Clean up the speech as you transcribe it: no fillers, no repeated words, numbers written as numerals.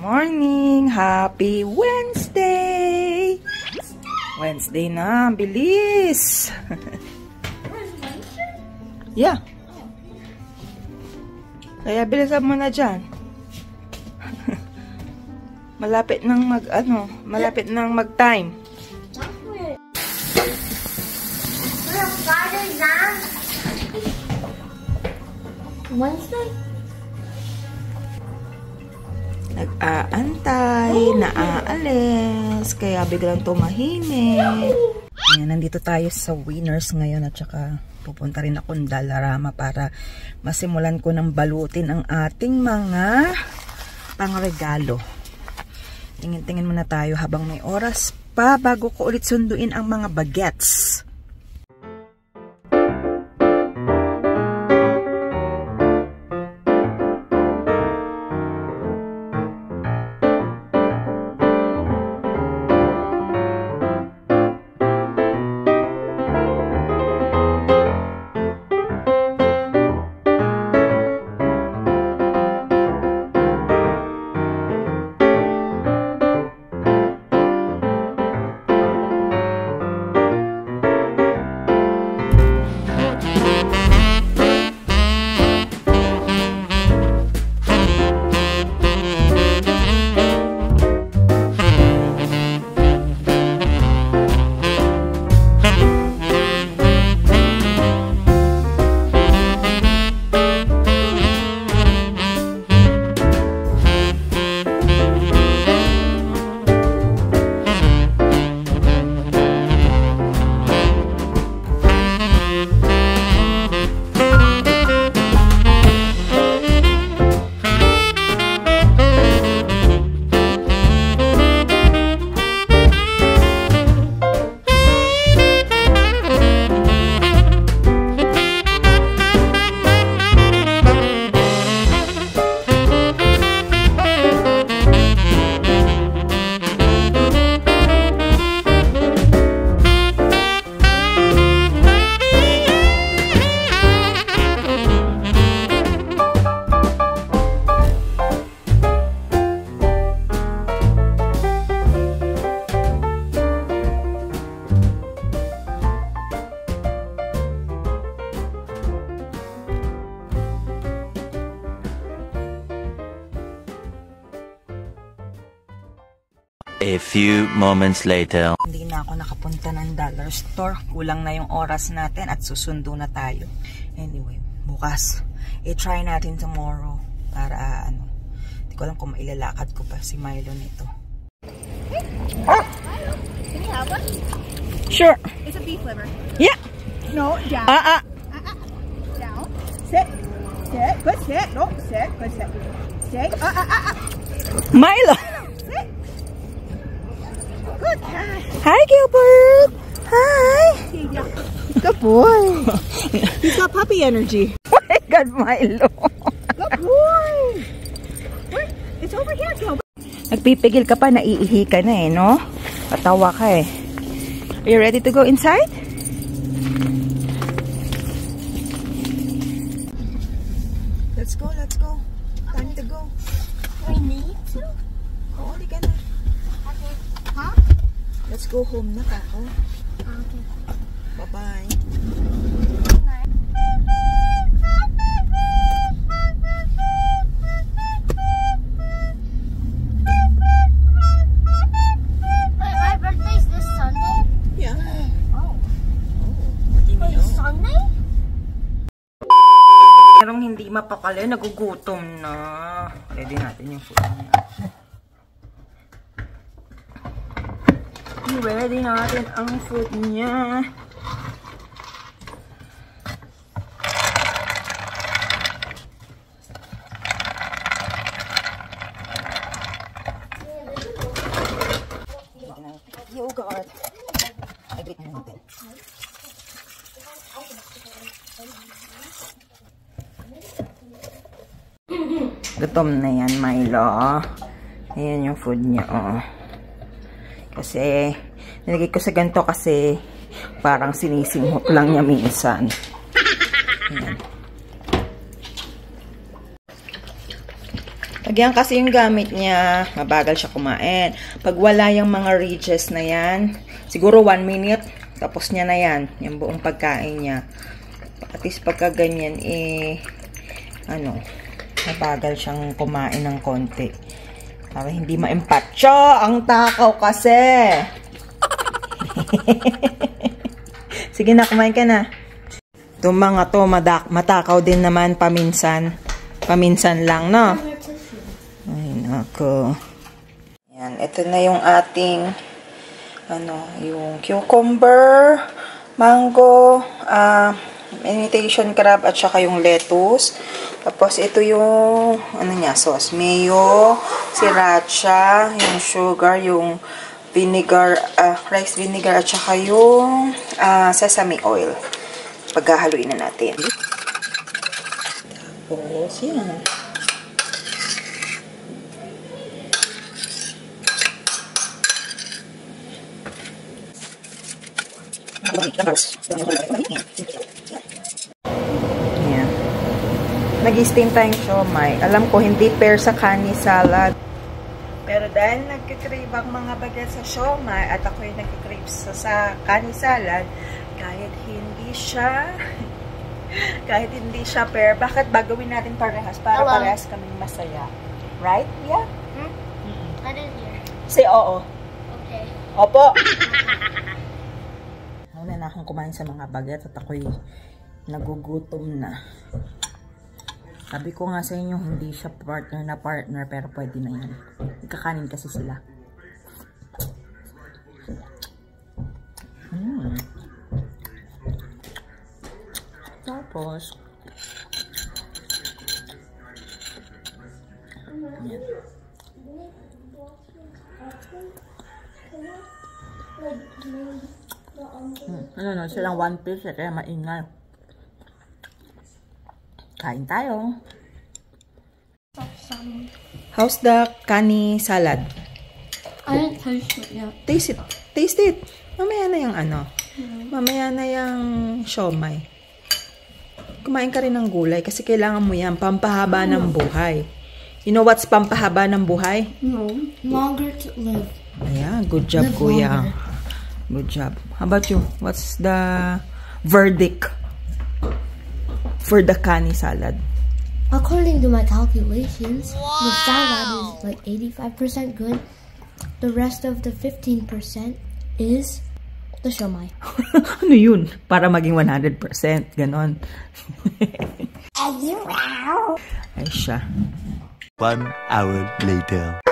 morning! Happy Wednesday! Wednesday na, bilis! Yeah. Kaya bilisan mo na dyan. Malapit nang malapit nang mag-time. Wednesday? Nag-aantay, naaalis, kaya biglang tumahimik. Ayan, nandito tayo sa Winners ngayon at saka pupunta rin akong Dollarama para masimulan ko ng balutin ang ating mga pangregalo. Tingin-tingin muna tayo habang may oras pa bago ko ulit sunduin ang mga bagets. A few moments later. Hindi na ako nakapunta ng dollar store. Kulang na yung oras natin at susundo na tayo. Anyway, bukas. I-try natin tomorrow para hindi ko alam kung mailalakad ko pa si Milo nito. Milo, can you have one? Sure. It's a beef liver. Yeah. No, down. Down. Sit. Sit. Good sit. No, sit. Good sit. Stay. Milo. Sit. Good cat. Hi, Gilbert. Hi. Good boy. He's got puppy energy. Oh my God, Milo. Good boy. Where? It's over here, Gilbert. Nagpipigil ka pa, naiihi ka na no? Patawa ka eh. Are you ready to go inside? Let's go, let's go. Time to go. We need to? Oo, di ka na. Okay. Huh? Let's go home na kako. Okay. Bye-bye. My birthday's this Sunday? Yeah. Oh. Wait, Wait, Sunday? Merong hindi mapakali, nagugutom na. Ready natin yung food niya. Ready natin ang food niya. Oh God. Agrit na natin. Gutom na yan, Milo. Ayan yung food niya, oh. Kasi, nilagay ko sa ganito kasi parang sinisimhot lang niya minsan. Ayan. Lagyan kasi yung gamit niya, mabagal siya kumain. Pag wala yung mga ridges na yan, siguro 1 minute, tapos niya na yan, yung buong pagkain niya. At least pagka ganyan, mabagal siyang kumain ng konti. Para hindi ma-empatcho ang takaw kasi. Sige na, kumain ka na. Itong mga to, matakaw din naman paminsan. Paminsan lang, no? Ay, nako. Yan, ito na yung ating, yung cucumber, mango, imitation crab, at saka yung lettuce. Tapos, ito yung, sauce. Mayo, sriracha, yung sugar, yung vinegar, rice vinegar, at saka yung sesame oil. Paghahaluin na natin. Tapos, yan. Yan. Nag-steam tayong siomai. Alam ko, hindi pair sa kani salad. Pero dahil nagkikrave ang mga baget sa siomai at ako'y nagkikrave sa kani salad, kahit hindi siya pair, bakit bagawin natin parehas para parehas kaming masaya? Right? Yeah? I didn't hear. Say oo. Okay. Opo. Nauna na akong kumain sa mga baget at ako'y nagugutom na. Sabi ko nga sa inyo, hindi siya partner, pero pwede na yan. Ikakanin kasi sila. Tapos, yan. Silang one piece kaya maingay. Kain tayo. How's the kani salad? I didn't taste it yet. Taste it. Taste it. Mamaya na yung mamaya na yung siomai. Kumain ka rin ng gulay kasi kailangan mo yan, pampahaba ng buhay. You know what's pampahaba ng buhay? No. Longer to live. Ayan, good job, kuya. Good job. How about you? What's the verdict for the kani salad? According to my calculations, the salad is like 85% good. The rest of the 15% is the siomai. Ano yun? Para maging 100%. Ganon. Ay siya. 1 hour later.